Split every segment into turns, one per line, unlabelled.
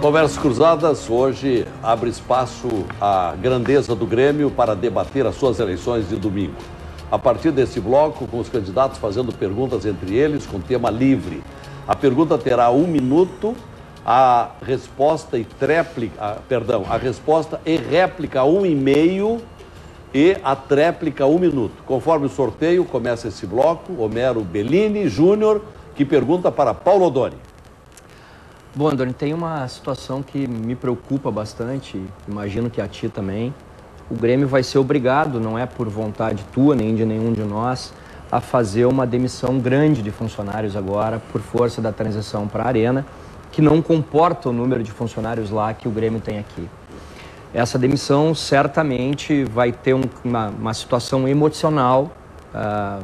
Conversas Cruzadas hoje abre espaço à grandeza do Grêmio para debater as suas eleições de domingo. A partir desse bloco, com os candidatos fazendo perguntas entre eles, com tema livre. A pergunta terá 1 minuto, a resposta a resposta e réplica 1,5 e a tréplica 1 minuto. Conforme o sorteio, começa esse bloco. Homero Bellini Júnior, que pergunta para Paulo Odoni.
Bom, Andoni, tem uma situação que me preocupa bastante, imagino que a ti também. O Grêmio vai ser obrigado, não é por vontade tua nem de nenhum de nós, a fazer uma demissão grande de funcionários agora, por força da transição para a Arena, que não comporta o número de funcionários lá que o Grêmio tem aqui. Essa demissão certamente vai ter uma situação emocional.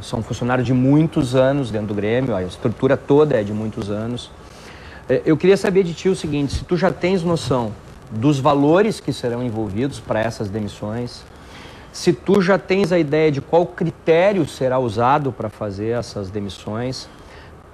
São funcionários de muitos anos dentro do Grêmio, a estrutura toda é de muitos anos. Eu queria saber de ti o seguinte: se tu já tens noção dos valores que serão envolvidos para essas demissões, se tu já tens a ideia de qual critério será usado para fazer essas demissões,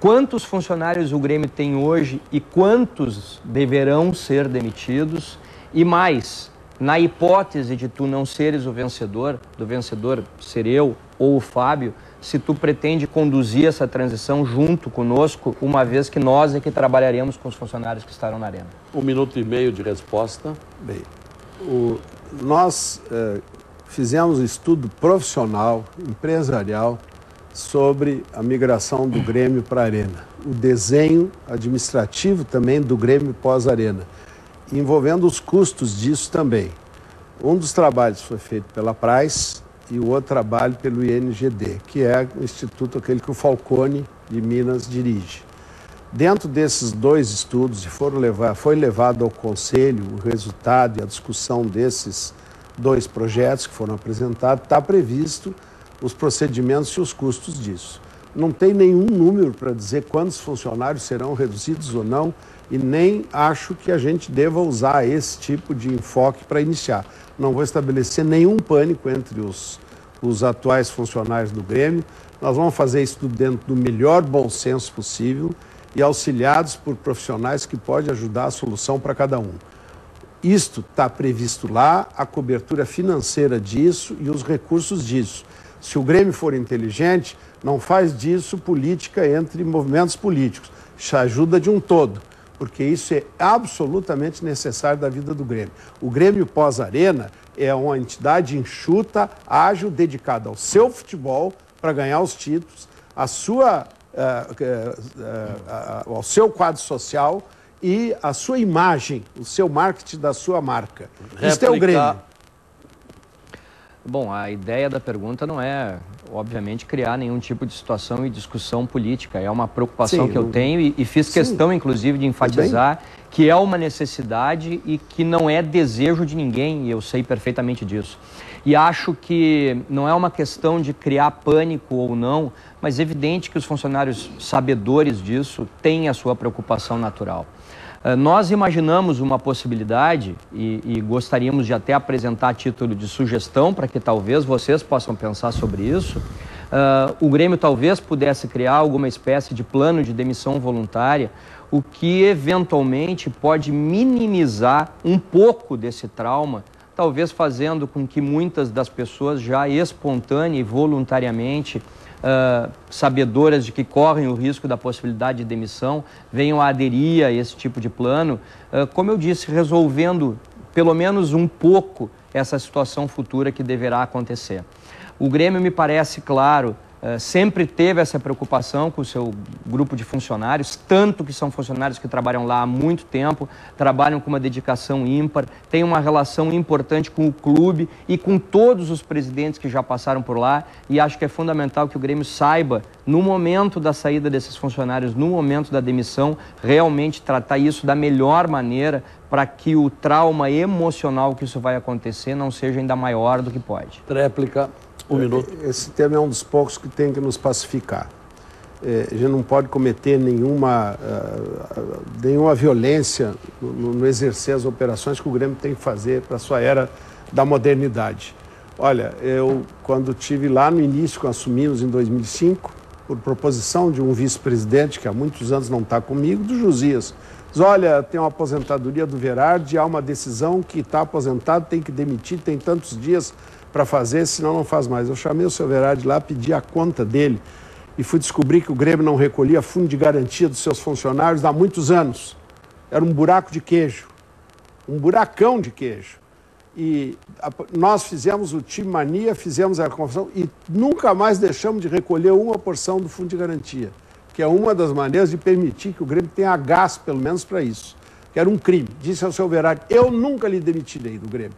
quantos funcionários o Grêmio tem hoje e quantos deverão ser demitidos, e mais, na hipótese de tu não seres o vencedor, do vencedor ser eu ou o Fábio, se tu pretende conduzir essa transição junto conosco, uma vez que nós é que trabalharemos com os funcionários que estarão na Arena. 1 minuto e meio de resposta.
Bem, nós fizemos um estudo profissional, empresarial, sobre a migração do Grêmio para a Arena. O desenho administrativo também do Grêmio pós-Arena, envolvendo os custos disso também. Um dos trabalhos foi feito pela Price e o outro trabalho pelo INGD, que é o instituto aquele que o Falcone de Minas dirige. Dentro desses dois estudos, foi levado ao Conselho o resultado e a discussão desses dois projetos que foram apresentados, está previsto os procedimentos e os custos disso. Não tem nenhum número para dizer quantos funcionários serão reduzidos ou não, e nem acho que a gente deva usar esse tipo de enfoque para iniciar. Não vou estabelecer nenhum pânico entre os atuais funcionários do Grêmio. Nós vamos fazer isso tudo dentro do melhor bom senso possível e auxiliados por profissionais que podem ajudar a solução para cada um. Isto está previsto lá, a cobertura financeira disso e os recursos disso. Se o Grêmio for inteligente, não faz disso política entre movimentos políticos. Isso ajuda de um todo, porque isso é absolutamente necessário da vida do Grêmio. O Grêmio pós-Arena é uma entidade enxuta, ágil, dedicada ao seu futebol para ganhar os títulos, ao seu quadro social e a sua imagem, o seu marketing da sua marca. Isso é o Grêmio.
Bom, a ideia da pergunta não é, obviamente, criar nenhum tipo de situação e discussão política. É uma preocupação que eu tenho e fiz questão, inclusive, de enfatizar que é uma necessidade e que não é desejo de ninguém, e eu sei perfeitamente disso. E acho que não é uma questão de criar pânico ou não, mas é evidente que os funcionários sabedores disso têm a sua preocupação natural. Nós imaginamos uma possibilidade e gostaríamos de até apresentar a título de sugestão para que talvez vocês possam pensar sobre isso. O Grêmio talvez pudesse criar alguma espécie de plano de demissão voluntária, o que eventualmente pode minimizar um pouco desse trauma, talvez fazendo com que muitas das pessoas já espontânea e voluntariamente sabedoras de que correm o risco da possibilidade de demissão, venham a aderir a esse tipo de plano, como eu disse, resolvendo pelo menos um pouco essa situação futura que deverá acontecer. O Grêmio, me parece claro, sempre teve essa preocupação com o seu grupo de funcionários, tanto que são funcionários que trabalham lá há muito tempo, trabalham com uma dedicação ímpar, têm uma relação importante com o clube e com todos os presidentes que já passaram por lá, e acho que é fundamental que o Grêmio saiba, no momento da saída desses funcionários, no momento da demissão, realmente tratar isso da melhor maneira para que o trauma emocional que isso vai acontecer não seja ainda maior do que pode.
Réplica. 1 minuto.
Esse tema é um dos poucos que tem que nos pacificar. A gente não pode cometer nenhuma violência no exercer as operações que o Grêmio tem que fazer para a sua era da modernidade. Olha, eu, quando estive lá no início, quando assumimos em 2005, por proposição de um vice-presidente que há muitos anos não está comigo, do Josias, Diz, olha, tem uma aposentadoria do Verardi, há uma decisão que está aposentado, tem que demitir, tem tantos dias para fazer, senão não faz mais. Eu chamei o seu Verardi lá, pedi a conta dele e fui descobrir que o Grêmio não recolhia fundo de garantia dos seus funcionários há muitos anos. Era um buraco de queijo, um buracão de queijo. E nós fizemos o time mania, fizemos a confusão e nunca mais deixamos de recolher uma porção do fundo de garantia, que é uma das maneiras de permitir que o Grêmio tenha gás, pelo menos para isso, que era um crime. Disse ao seu Verardi, eu nunca lhe demitirei do Grêmio,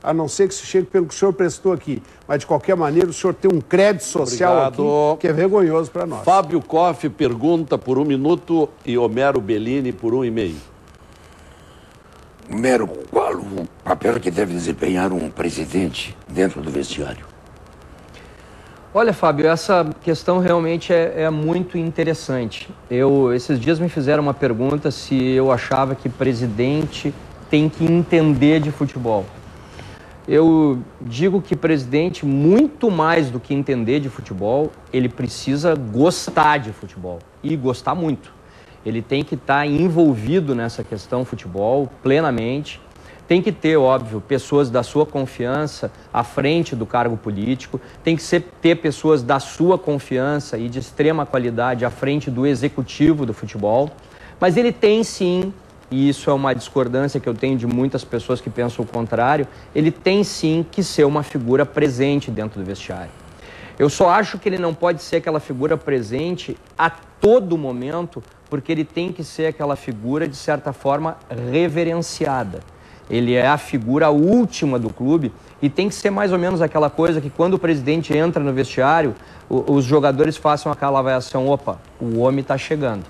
a não ser que se chegue pelo que o senhor prestou aqui. Mas, de qualquer maneira, o senhor tem um crédito social aqui que é vergonhoso para nós.
Fábio Koff pergunta por 1 minuto e Homero Bellini por 1,5.
Homero, qual o papel que deve desempenhar um presidente dentro do vestiário?
Olha, Fábio, essa questão realmente é muito interessante. Esses dias me fizeram uma pergunta se eu achava que presidente tem que entender de futebol. Eu digo que presidente, muito mais do que entender de futebol, ele precisa gostar de futebol e gostar muito. Ele tem que estar envolvido nessa questão futebol plenamente. Tem que ter, óbvio, pessoas da sua confiança à frente do cargo político. Tem que ter pessoas da sua confiança e de extrema qualidade à frente do executivo do futebol. Mas ele tem sim, e isso é uma discordância que eu tenho de muitas pessoas que pensam o contrário, ele tem sim que ser uma figura presente dentro do vestiário. Eu só acho que ele não pode ser aquela figura presente a todo momento, porque ele tem que ser aquela figura, de certa forma, reverenciada. Ele é a figura última do clube e tem que ser mais ou menos aquela coisa que quando o presidente entra no vestiário, os jogadores façam aquela avaliação, opa, o homem está chegando.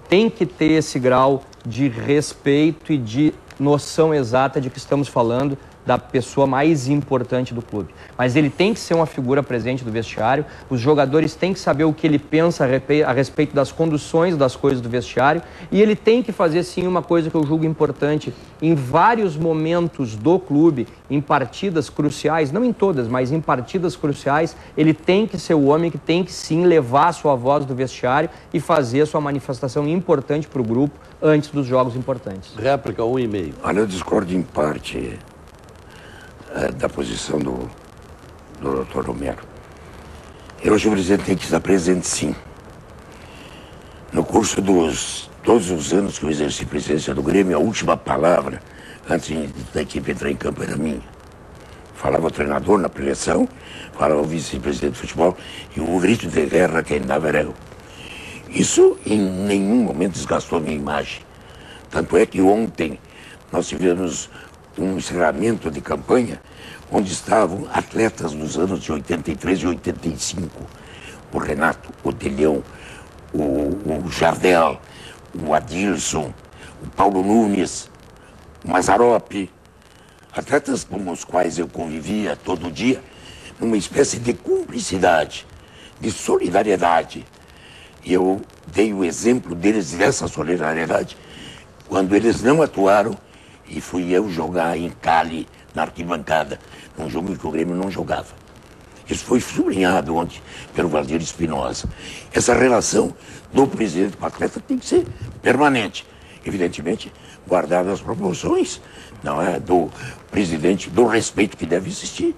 Tem que ter esse grau de respeito e de noção exata de que estamos falando da pessoa mais importante do clube. Mas ele tem que ser uma figura presente do vestiário, os jogadores têm que saber o que ele pensa a respeito das conduções das coisas do vestiário e ele tem que fazer sim uma coisa que eu julgo importante. Em vários momentos do clube, em partidas cruciais, não em todas, mas em partidas cruciais, ele tem que ser o homem que tem que sim levar a sua voz do vestiário e fazer a sua manifestação importante para o grupo antes dos jogos importantes.
Réplica 1,5.
Olha, eu discordo em parte da posição do Dr. Homero. Eu acho que o presidente tem que estar presente, sim. No curso todos os anos que eu exerci a presidência do Grêmio, a última palavra, antes da equipe entrar em campo, era minha. Falava o treinador na preleção, falava o vice-presidente de futebol, e o grito de guerra quem dava era eu. Isso em nenhum momento desgastou a minha imagem. Tanto é que ontem nós tivemos um encerramento de campanha onde estavam atletas dos anos de 83 e 85. O Renato, o Delhão, o Jardel, o Adilson, o Paulo Nunes, o Mazzaropi. Atletas com os quais eu convivia todo dia, numa espécie de cumplicidade, de solidariedade. E eu dei o exemplo deles dessa solidariedade quando eles não atuaram e fui eu jogar em Cali, na arquibancada, num jogo em que o Grêmio não jogava. Isso foi sublinhado ontem pelo Valdir Espinosa. Essa relação do presidente com o atleta tem que ser permanente. Evidentemente, guardado as proporções, não é, do presidente, do respeito que deve existir,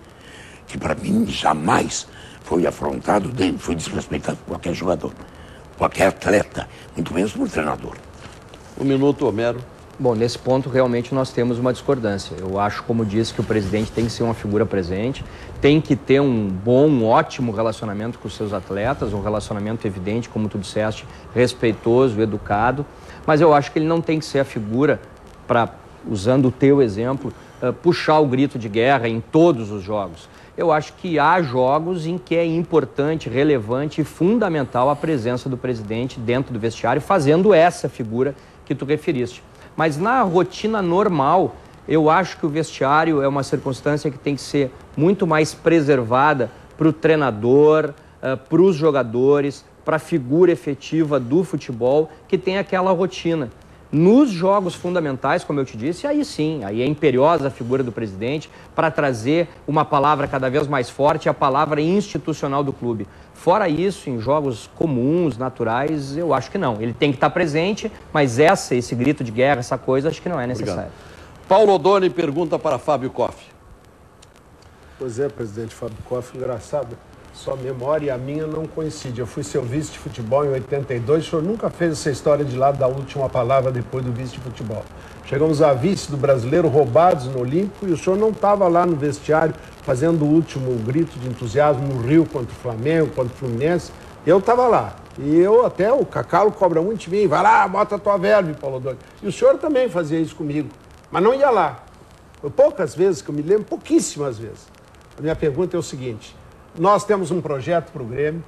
que para mim jamais foi afrontado, foi desrespeitado por qualquer jogador, qualquer atleta, muito menos por treinador.
1 minuto, Homero.
Bom, nesse ponto realmente nós temos uma discordância. Eu acho, como disse, que o presidente tem que ser uma figura presente, tem que ter um bom, um ótimo relacionamento com os seus atletas, um relacionamento evidente, como tu disseste, respeitoso, educado, mas eu acho que ele não tem que ser a figura para, usando o teu exemplo, puxar o grito de guerra em todos os jogos. Eu acho que há jogos em que é importante, relevante e fundamental a presença do presidente dentro do vestiário, fazendo essa figura que tu referiste. Mas na rotina normal, eu acho que o vestiário é uma circunstância que tem que ser muito mais preservada para o treinador, para os jogadores, para a figura efetiva do futebol, que tem aquela rotina Nos jogos fundamentais, como eu te disse, aí sim, aí é imperiosa a figura do presidente para trazer uma palavra cada vez mais forte, a palavra institucional do clube. Fora isso, em jogos comuns, naturais, eu acho que não. Ele tem que estar presente, mas esse grito de guerra, essa coisa, acho que não é necessário.
Paulo Odoni pergunta para Fábio Koff.
Pois é, presidente Fábio Koff, engraçado. Sua memória e a minha não coincidem. Eu fui seu vice de futebol em 82, o senhor nunca fez essa história de lá da última palavra depois do vice de futebol. Chegamos a vice do Brasileiro, roubados no Olímpico, e o senhor não estava lá no vestiário fazendo o último grito de entusiasmo no Rio contra o Flamengo, contra o Fluminense. Eu estava lá. E eu até, o Cacalo cobra muito de mim, vai lá, bota a tua verve, Paulo Odoni. E o senhor também fazia isso comigo, mas não ia lá. Foi poucas vezes que eu me lembro, pouquíssimas vezes. A minha pergunta é o seguinte: nós temos um projeto para o Grêmio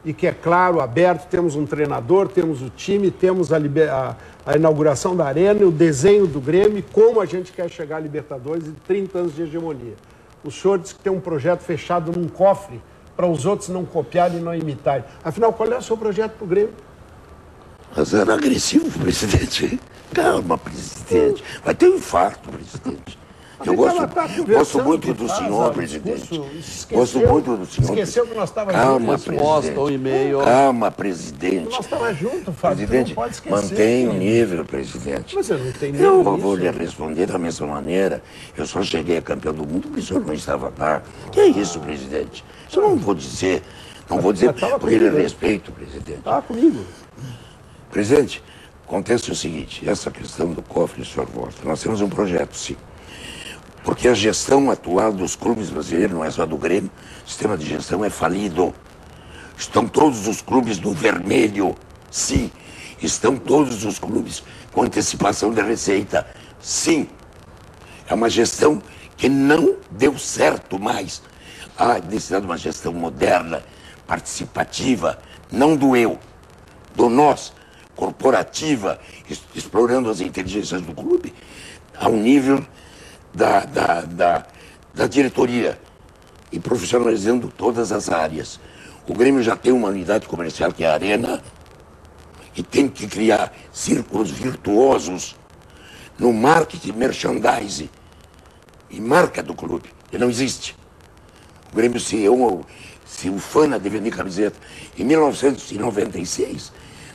e que é claro, aberto, temos um treinador, temos o time, temos a inauguração da Arena e o desenho do Grêmio e como a gente quer chegar à Libertadores e 30 anos de hegemonia. O senhor disse que tem um projeto fechado num cofre para os outros não copiarem e não imitarem. Afinal, qual é o seu projeto para o Grêmio?
Mas era agressivo, presidente. Calma, presidente. Vai ter um infarto, presidente. Eu gosto muito do senhor, presidente. Gosto muito do senhor.
Esqueceu que nós estávamos
juntos.
Resposta ao e-mail.
Calma, presidente.
Nós estávamos juntos, Fábio.
Presidente,
não pode esquecer.
Mantém o nível, presidente.
Mas eu não tenho nível.
Eu vou lhe responder da mesma maneira. Eu só cheguei a campeão do mundo porque o senhor não estava lá. Que é isso, presidente? Isso eu não vou dizer. Não vou dizer por ele respeito, presidente.
Tá comigo.
Presidente, acontece o seguinte, essa questão do cofre, o senhor volta. Nós temos um projeto, sim. Porque a gestão atual dos clubes brasileiros, não é só do Grêmio, o sistema de gestão é falido. Estão todos os clubes no vermelho, sim. Estão todos os clubes com antecipação de receita, sim. É uma gestão que não deu certo mais. A necessidade de uma gestão moderna, participativa, não do eu, do nós, corporativa, explorando as inteligências do clube, ao nível da diretoria e profissionalizando todas as áreas. O Grêmio já tem uma unidade comercial que é a Arena e tem que criar círculos virtuosos no marketing, merchandising e marca do clube, que não existe. O Grêmio se ufana de vender camiseta. Em 1996,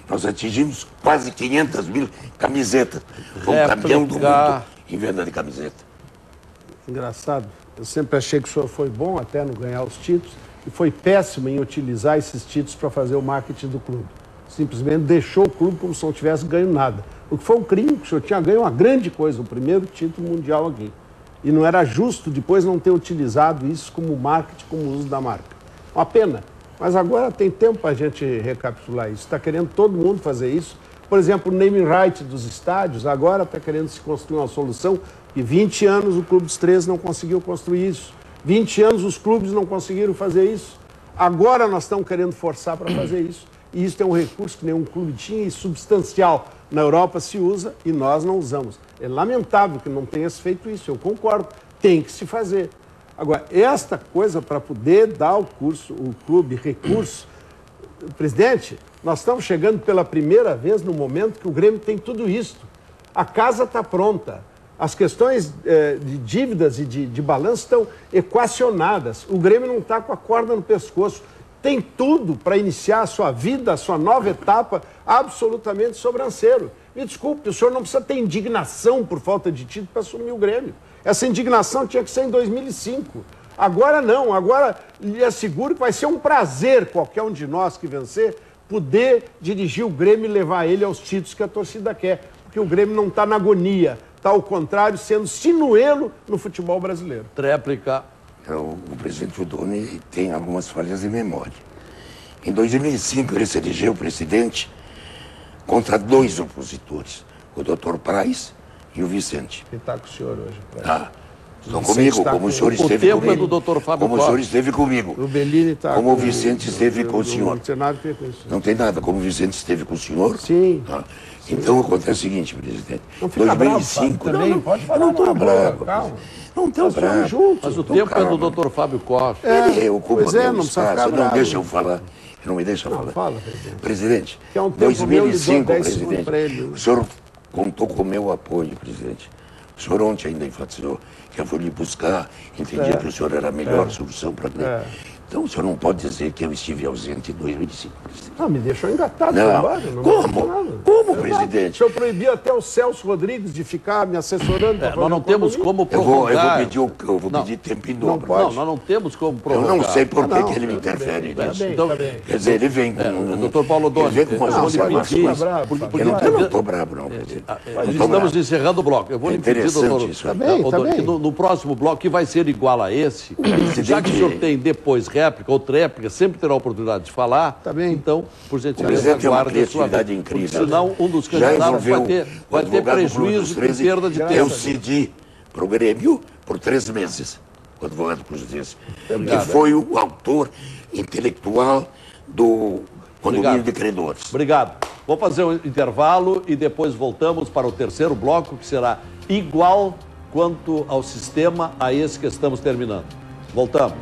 nós atingimos quase 500 mil camisetas. Fomos campeão do mundo em venda de camiseta.
Engraçado. Eu sempre achei que o senhor foi bom até não ganhar os títulos e foi péssimo em utilizar esses títulos para fazer o marketing do clube. Simplesmente deixou o clube como se não tivesse ganho nada. O que foi um crime, que o senhor tinha ganho uma grande coisa, o primeiro título mundial aqui. E não era justo depois não ter utilizado isso como marketing, como uso da marca. Uma pena. Mas agora tem tempo para a gente recapitular isso. Está querendo todo mundo fazer isso. Por exemplo, o naming right dos estádios, agora está querendo se construir uma solução que 20 anos o Clube dos 13 não conseguiu construir isso. 20 anos os clubes não conseguiram fazer isso. Agora nós estamos querendo forçar para fazer isso. E isso é um recurso que nenhum clube tinha e substancial. Na Europa se usa e nós não usamos. É lamentável que não tenha se feito isso, eu concordo. Tem que se fazer. Agora, esta coisa para poder dar ao clube recurso, presidente, nós estamos chegando pela primeira vez no momento que o Grêmio tem tudo isso. A casa está pronta. As questões de dívidas e de balanço estão equacionadas. O Grêmio não está com a corda no pescoço. Tem tudo para iniciar a sua vida, a sua nova etapa, absolutamente sobranceiro. Me desculpe, o senhor não precisa ter indignação por falta de título para assumir o Grêmio. Essa indignação tinha que ser em 2005. Agora não, agora lhe asseguro que vai ser um prazer qualquer um de nós que vencer poder dirigir o Grêmio e levar ele aos títulos que a torcida quer. Porque o Grêmio não está na agonia, está ao contrário, sendo sinuelo no futebol brasileiro.
Tréplica.
O presidente Odoni tem algumas falhas de memória. Em 2005 ele se elegeu presidente contra dois opositores, o Dr. Praz e o Vicente.
Ele está com o senhor hoje.
Tá. Estão comigo, como o senhor esteve comigo.
O tempo é do Dr. Fábio
Como o senhor esteve comigo.
O Bellini está
como o Vicente esteve com o senhor. Não tem nada, como o Vicente esteve com o senhor.
Sim.
Tá? Então acontece o seguinte, presidente.
Não fica
2005
bravo, também, pode falar.
Não estou bravo.
Calma.
Não estou bravo.
Mas o tempo é do Dr. Fábio Koff.
Ele ocupa
pois
meu
não precisa
espaço,
ficar
não
bravo.
deixa eu falar. Não me deixa falar.
Fala, presidente.
Presidente,
Que é um tempo meu,
2005,
lhe dou 10 segundos
presidente,
para ele.
o senhor contou com o meu apoio, presidente. O senhor ontem ainda enfatizou que eu fui lhe buscar, entendia que o senhor era a melhor solução para mim. Então, o senhor não pode dizer que eu estive ausente em 2005, presidente.
Não, me deixou engatado.
Não. Como, presidente?
O senhor proibiu até o Celso Rodrigues de ficar me assessorando.
Nós não temos como
Eu
prorrogar.
vou pedir tempo em dobro.
Não, nós não temos como
Eu
prorrogar.
não sei por que ele me interfere nisso.
Então,
Quer dizer, ele vem com...
doutor Paulo Doni,
ele vem com umas
eu vou lhe
informações.
pedir...
Eu não estou bravo, não, presidente.
Estamos encerrando o bloco. Eu vou lhe pedir, doutor,
isso.
que no próximo bloco, que vai ser igual a esse, já que o senhor tem depois réplica ou tréplica, sempre terá a oportunidade de falar, então, por gentileza, aguarde a sua vez.
Incrível.
Senão, um dos candidatos vai ter prejuízo e perda de tempo.
Eu cedi para o Grêmio por 3 meses, o advogado Cruz disse, que foi o autor intelectual do condomínio de credores.
Obrigado. Vou fazer um intervalo e depois voltamos para o terceiro bloco, que será igual quanto ao sistema a esse que estamos terminando. Voltamos.